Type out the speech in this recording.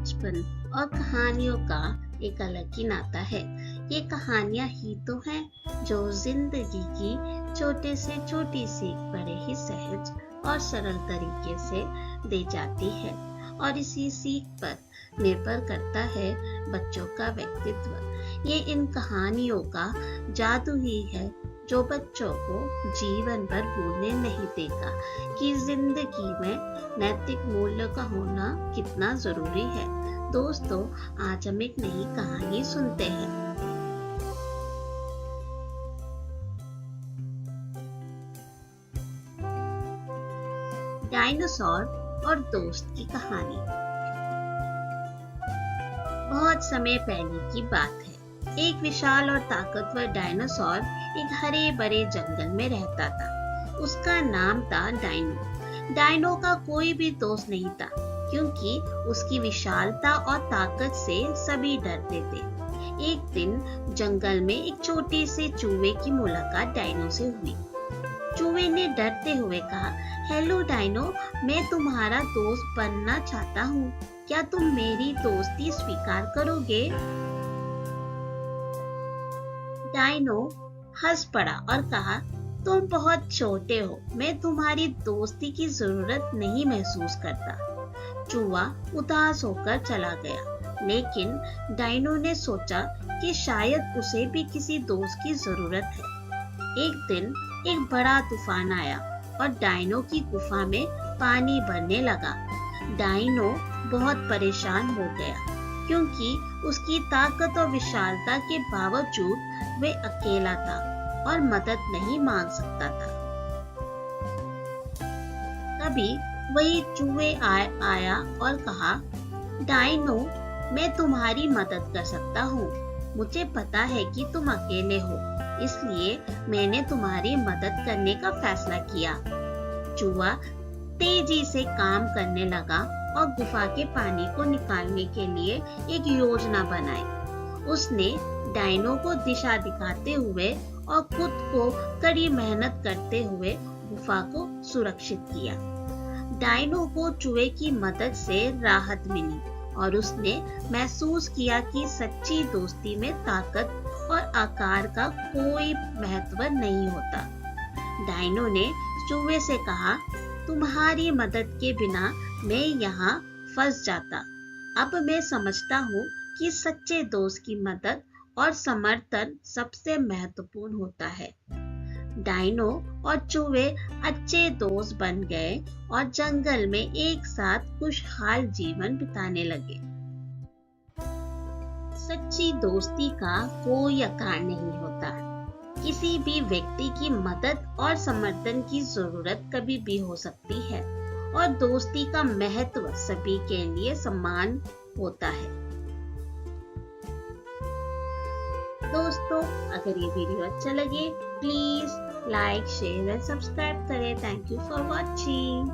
बचपन और कहानियों का एक अलग ही नाता है। ये कहानियाँ ही तो हैं जो जिंदगी की छोटे से छोटी सीख बड़े ही सहज और सरल तरीके से दी जाती है और इसी सीख पर निर्भर करता है बच्चों का व्यक्तित्व। ये इन कहानियों का जादू ही है जो बच्चों को जीवन भर भूलने नहीं देगा कि जिंदगी में नैतिक मूल्य का होना कितना जरूरी है। दोस्तों, आज हम एक नई कहानी सुनते हैं। डायनासोर और दोस्त की कहानी। बहुत समय पहले की बात है। एक विशाल और ताकतवर डायनासोर एक हरे भरे जंगल में रहता था। उसका नाम था डायनो। डायनो का कोई भी दोस्त नहीं था क्योंकि उसकी विशालता और ताकत से सभी डरते थे। एक दिन जंगल में एक छोटे से चूहे की मुलाकात डायनो से हुई। चूहे ने डरते हुए कहा, हेलो डायनो, मैं तुम्हारा दोस्त बनना चाहता हूँ। क्या तुम मेरी दोस्ती स्वीकार करोगे? डायनो हंस पड़ा और कहा, तुम बहुत छोटे हो, मैं तुम्हारी दोस्ती की जरूरत नहीं महसूस करता। चूहा उदास होकर चला गया, लेकिन डायनो ने सोचा कि शायद उसे भी किसी दोस्त की जरूरत है। एक दिन एक बड़ा तूफान आया और डायनो की गुफा में पानी भरने लगा। डायनो बहुत परेशान हो गया क्योंकि उसकी ताकत और विशालता के बावजूद वे अकेला था और मदद नहीं मांग सकता था। तभी वही चूहे आया और कहा, डायनो, मैं तुम्हारी मदद कर सकता हूँ। मुझे पता है कि तुम अकेले हो, इसलिए मैंने तुम्हारी मदद करने का फैसला किया। चूहा तेजी से काम करने लगा और गुफा के पानी को निकालने के लिए एक योजना बनाई। उसने डायनो को दिशा दिखाते हुए और खुद को कड़ी मेहनत करते हुए गुफा को सुरक्षित किया। डायनो को चूहे की मदद से राहत मिली और उसने महसूस किया कि सच्ची दोस्ती में ताकत और आकार का कोई महत्व नहीं होता। डायनो ने चूहे से कहा, तुम्हारी मदद के बिना मैं यहाँ फंस जाता। अब मैं समझता हूँ कि सच्चे दोस्त की मदद और समर्थन सबसे महत्वपूर्ण होता है। डायनो और चूहे अच्छे दोस्त बन गए और जंगल में एक साथ खुशहाल जीवन बिताने लगे। सच्ची दोस्ती का कोई आकार नहीं होता। किसी भी व्यक्ति की मदद और समर्थन की जरूरत कभी भी हो सकती है और दोस्ती का महत्व सभी के लिए समान होता है। दोस्तों, अगर ये वीडियो अच्छा लगे please like, share and subscribe करें। Thank you for watching.